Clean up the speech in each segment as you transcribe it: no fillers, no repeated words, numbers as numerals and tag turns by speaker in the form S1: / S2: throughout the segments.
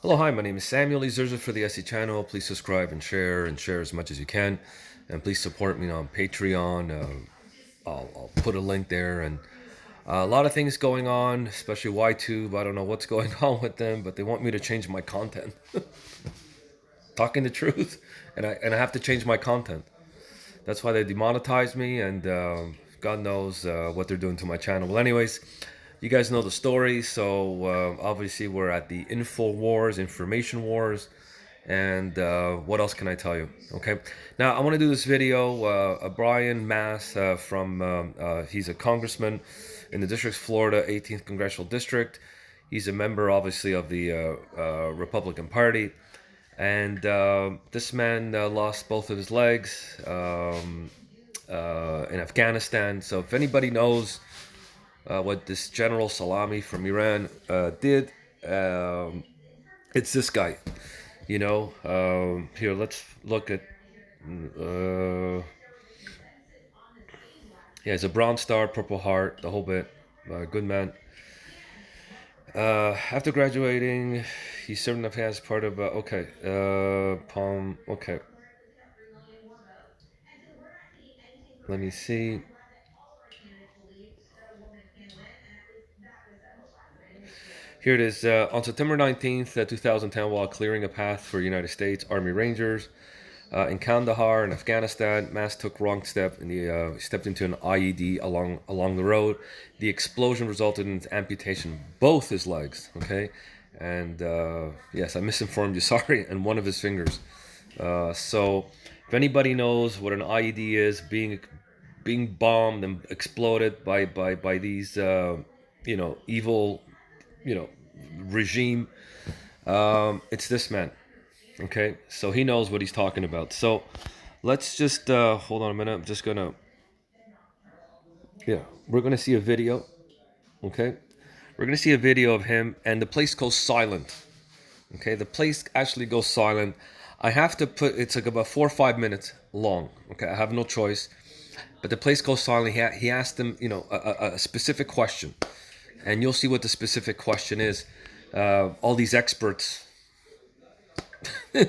S1: Hello, hi, my name is Samuel Zerza for the SE channel. Please subscribe and share as much as you can. And please support me on Patreon. I'll put a link there. And a lot of things going on, especially YTube. I don't know what's going on with them, but they want me to change my content. Talking the truth. And I have to change my content. That's why they demonetized me, and God knows what they're doing to my channel. Well, anyways, you guys know the story. So obviously we're at the info wars, information wars, and what else can I tell you? Okay, now I want to do this video. Brian Mass he's a congressman in the District of Florida, 18th Congressional District. He's a member, obviously, of the Republican Party. And this man lost both of his legs in Afghanistan. So if anybody knows what this General Soleimani from Iran did, it's this guy. You know, here, let's look at... yeah, he's a Bronze Star, Purple Heart, the whole bit. Good man. After graduating, he served in Afghanistan as part of... okay. Let me see. Here it is. On September 19th, 2010, while clearing a path for United States Army Rangers in Kandahar in Afghanistan, Mass took wrong step and he stepped into an IED along the road. The explosion resulted in his amputation of both his legs. Okay, and yes, I misinformed you. Sorry, and one of his fingers. So, if anybody knows what an IED is, being bombed and exploded by these evil regime, it's this man. Okay, so he knows what he's talking about. So let's just hold on a minute. I'm just gonna we're gonna see a video. Okay, we're gonna see a video of him, and the place goes silent. Okay, the place actually goes silent. I have to put, it's like about 4 or 5 minutes long. Okay, I have no choice, but the place goes silent. He asked him a specific question, and you'll see what the specific question is. All these experts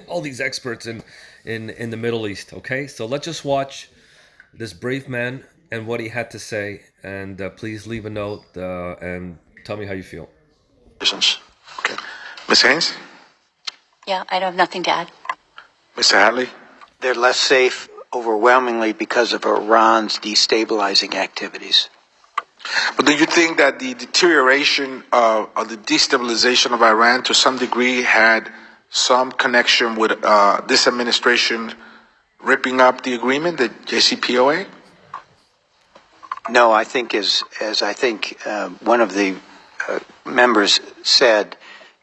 S1: all these experts in the Middle East. Okay, so let's just watch this brave man and what he had to say, and please leave a note and tell me how you feel.
S2: Okay. Ms. Haynes?
S3: Yeah, I have nothing to add.
S2: Mr. Hadley?
S4: They're less safe overwhelmingly because of Iran's destabilizing activities.
S2: But do you think that the deterioration of the destabilization of Iran to some degree had some connection with this administration ripping up the agreement, the JCPOA?
S4: No, I think as I think one of the members said,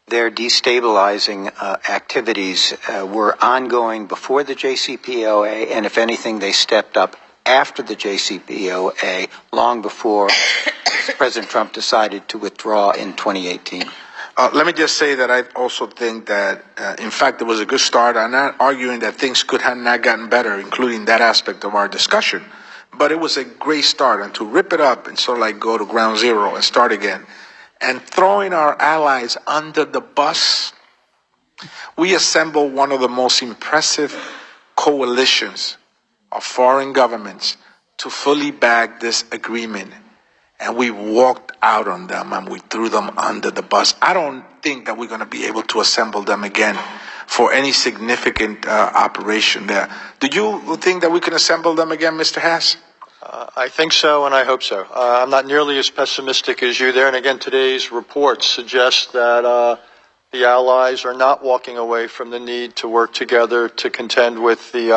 S4: their destabilizing activities were ongoing before the JCPOA, and if anything, they stepped up after the JCPOA, long before President Trump decided to withdraw in 2018.
S2: Let me just say that I also think that, in fact, it was a good start. I'm not arguing that things could have not gotten better, including that aspect of our discussion. But it was a great start. And to rip it up and sort of like go to ground zero and start again, and throwing our allies under the bus, we assembled one of the most impressive coalitions of foreign governments to fully back this agreement. And we walked out on them and we threw them under the bus. I don't think that we're going to be able to assemble them again for any significant operation there. Do you think that we can assemble them again, Mr. Hass?
S5: I think so, and I hope so. I'm not nearly as pessimistic as you there. And again, today's reports suggest that the allies are not walking away from the need to work together to contend with the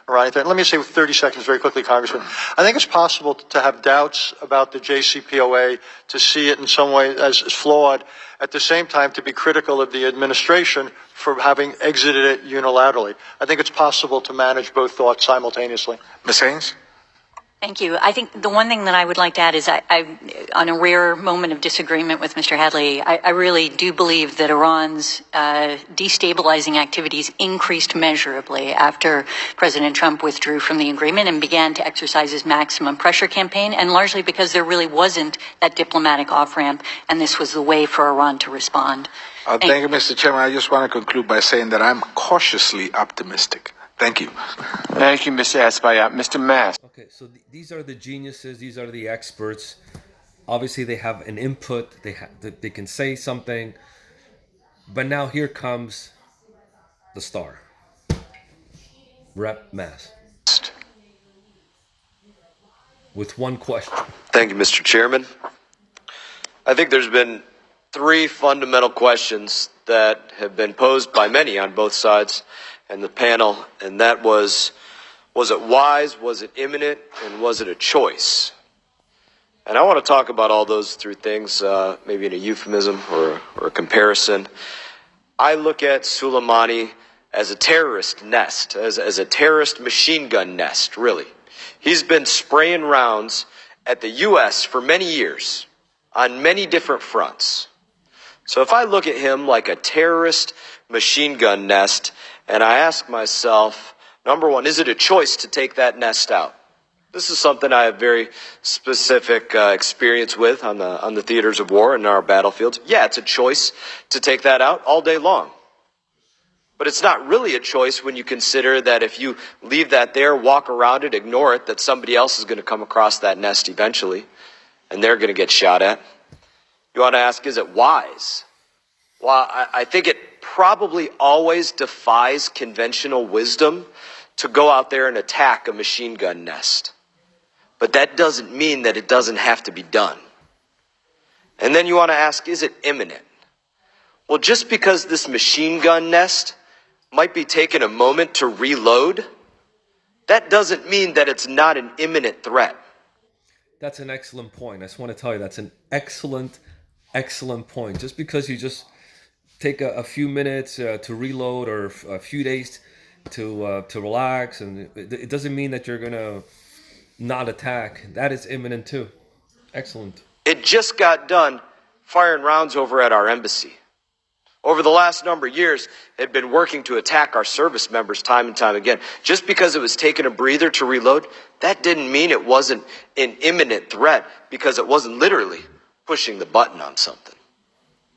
S5: Iranian threat. Let me say with 30 seconds very quickly, Congressman. I think it's possible to have doubts about the JCPOA, to see it in some way as flawed, at the same time to be critical of the administration for having exited it unilaterally. I think it's possible to manage both thoughts simultaneously.
S2: Ms. Haynes?
S3: Thank you. I think the one thing that I would like to add is I on a rare moment of disagreement with Mr. Hadley, I really do believe that Iran's destabilizing activities increased measurably after President Trump withdrew from the agreement and began to exercise his maximum pressure campaign, and largely because there really wasn't that diplomatic off-ramp, and this was the way for Iran to respond.
S2: Thank you, Mr. Chairman. I just want to conclude by saying that I'm cautiously optimistic. Thank you.
S6: Thank you, Mr. Espaillat. Mr. Mass.
S1: Okay, so these are the geniuses. These are the experts. Obviously, they have an input. They can say something. But now here comes the star, Rep. Mass, with one question.
S7: Thank you, Mr. Chairman. I think there's been three fundamental questions that have been posed by many on both sides and the panel, and that was it wise, was it imminent, and was it a choice? And I want to talk about all those three things, maybe in a euphemism or a comparison. I look at Soleimani as a terrorist nest, as a terrorist machine gun nest, really. He's been spraying rounds at the U.S. for many years on many different fronts. So if I look at him like a terrorist machine gun nest, and I ask myself, number one, is it a choice to take that nest out? This is something I have very specific experience with on the theaters of war and our battlefields. Yeah, it's a choice to take that out all day long. But it's not really a choice when you consider that if you leave that there, walk around it, ignore it, that somebody else is going to come across that nest eventually, and they're going to get shot at. You want to ask, is it wise? Well, I think it probably always defies conventional wisdom to go out there and attack a machine gun nest. But that doesn't mean that it doesn't have to be done. And then you want to ask, is it imminent? Well, just because this machine gun nest might be taking a moment to reload, that doesn't mean that it's not an imminent threat.
S1: That's an excellent point. I just want to tell you that's an excellent point. Just because you just take a few minutes to reload or a few days to relax, and it doesn't mean that you're going to not attack. That is imminent too. Excellent.
S7: It just got done firing rounds over at our embassy. Over the last number of years, it had been working to attack our service members time and time again. Just because it was taking a breather to reload, that didn't mean it wasn't an imminent threat, because it wasn't literally pushing the button on something.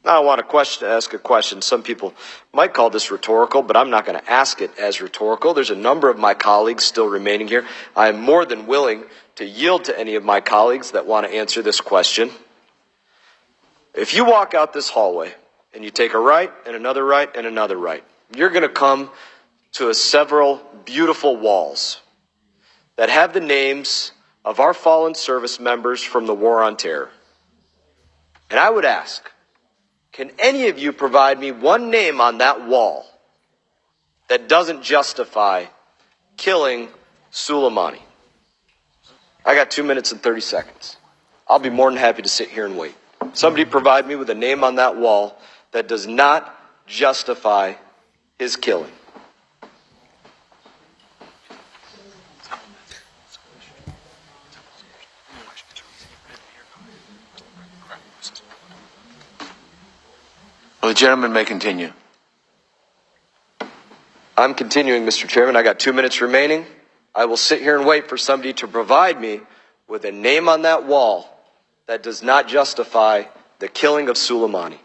S7: Now I want to ask a question. Some people might call this rhetorical, but I'm not going to ask it as rhetorical. There's a number of my colleagues still remaining here. I am more than willing to yield to any of my colleagues that want to answer this question. If you walk out this hallway and you take a right and another right and another right, you're going to come to several beautiful walls that have the names of our fallen service members from the War on Terror. And I would ask, can any of you provide me one name on that wall that doesn't justify killing Soleimani? I got 2 minutes and 30 seconds. I'll be more than happy to sit here and wait. Somebody provide me with a name on that wall that does not justify his killing.
S6: Well, the gentleman may continue.
S7: I'm continuing, Mr. Chairman. I got 2 minutes remaining. I will sit here and wait for somebody to provide me with a name on that wall that does not justify the killing of Soleimani.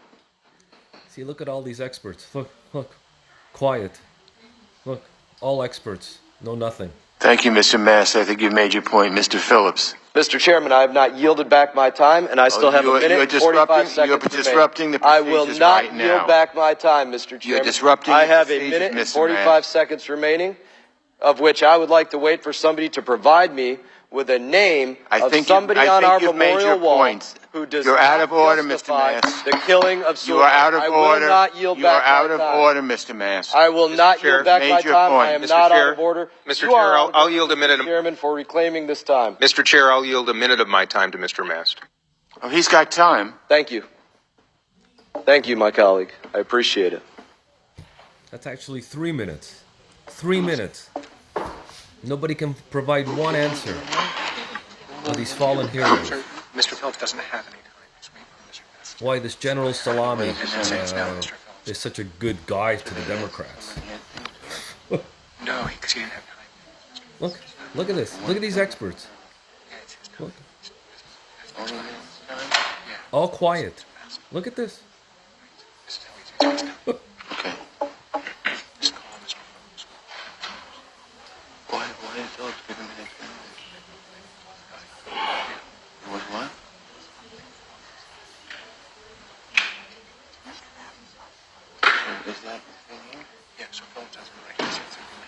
S1: See, look at all these experts. Look. Quiet. Look, all experts. No nothing.
S6: Thank you, Mr. Mass. I think you've made your point. Mr. Phillips.
S7: Mr. Chairman, I have not yielded back my time, and I still have a minute and 45 seconds
S6: You're disrupting the
S7: I
S6: procedures
S7: will not
S6: right now.
S7: yield back my time, Mr. Chairman.
S6: You're disrupting
S7: I
S6: the
S7: have a
S6: procedures,
S7: minute and
S6: Mr.
S7: 45
S6: Mass.
S7: seconds remaining, of which I would like to wait for somebody to provide me with a name of somebody on our memorial wall who does
S6: You're out
S7: not
S6: of order, Mr.
S7: justify
S6: Mass.
S7: the killing of Soleimani.
S6: You are out of
S7: I
S6: order.
S7: will not yield
S6: You are
S7: back my
S6: out of
S7: time.
S6: order, Mr. Mass.
S7: I will not
S6: Chair,
S7: yield back
S6: made
S7: my
S6: your
S7: time.
S6: point.
S7: I am
S6: Mr.
S7: not
S8: Chair,
S7: out of order.
S8: Mr.
S7: You
S8: Chair,
S7: are out of
S8: I'll
S7: order,
S8: yield a minute.
S7: Mr. Chairman, for reclaiming this time.
S8: Mr. Chair, I'll yield a minute of my time to Mr. Mast.
S6: Oh, he's got time.
S7: Thank you. Thank you, my colleague. I appreciate it.
S1: That's actually 3 minutes. 3 minutes. Nobody can provide one answer of these fallen heroes.
S9: Mr. Phillips doesn't have any time.
S1: Why this General Salami is such a good guy to the Democrats.
S9: No, because he didn't have time.
S1: Look at this. Look at these experts. Look. All quiet. Look at this.
S6: Okay.
S9: Just call Mr. Phillips.
S6: Why did Phillips give him an explanation? What? Is that the thing here?
S9: Yeah, so Phillips has a right to say something.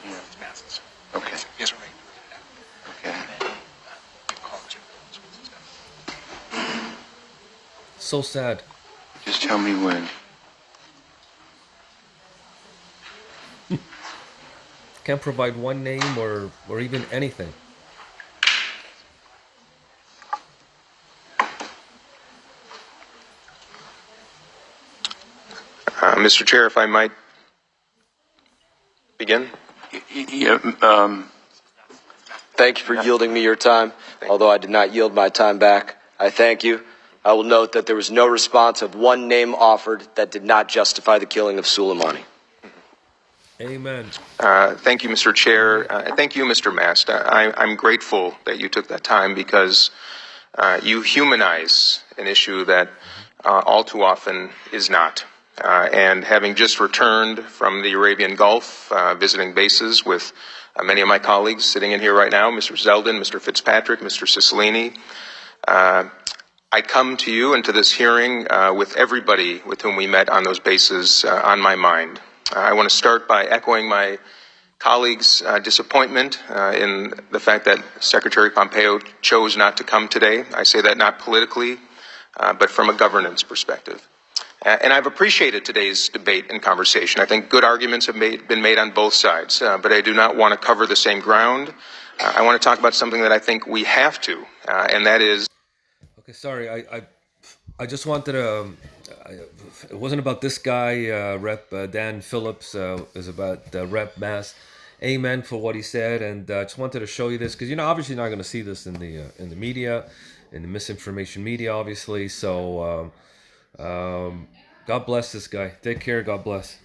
S6: Yeah.
S9: It's Masses.
S6: Okay.
S9: He has a right to read it out.
S6: Okay.
S9: And then you call Mr. Phillips once it's done.
S1: So sad.
S6: Just tell me when.
S1: Can't provide one name or even anything.
S8: Mr. Chair, if I might begin.
S6: Yeah.
S7: Thank you for yielding me your time. Although I did not yield my time back, I thank you. I will note that there was no response of one name offered that did not justify the killing of Soleimani.
S1: Amen.
S8: Thank you, Mr. Chair. Thank you, Mr. Mast. I'm grateful that you took that time because you humanize an issue that all too often is not. And having just returned from the Arabian Gulf, visiting bases with many of my colleagues sitting in here right now, Mr. Zeldin, Mr. Fitzpatrick, Mr. Cicilline, I come to you and to this hearing with everybody with whom we met on those bases on my mind. I want to start by echoing my colleagues' disappointment in the fact that Secretary Pompeo chose not to come today. I say that not politically, but from a governance perspective. And I've appreciated today's debate and conversation. I think good arguments have been made on both sides, but I do not want to cover the same ground. I want to talk about something that I think we have to, and that is...
S1: Okay, sorry. I just wanted to. It wasn't about this guy, Rep. Dan Phillips. It was about Rep. Mass. Amen for what he said, and I just wanted to show you this because obviously you're not going to see this in the media, in the misinformation media, obviously. So, God bless this guy. Take care. God bless.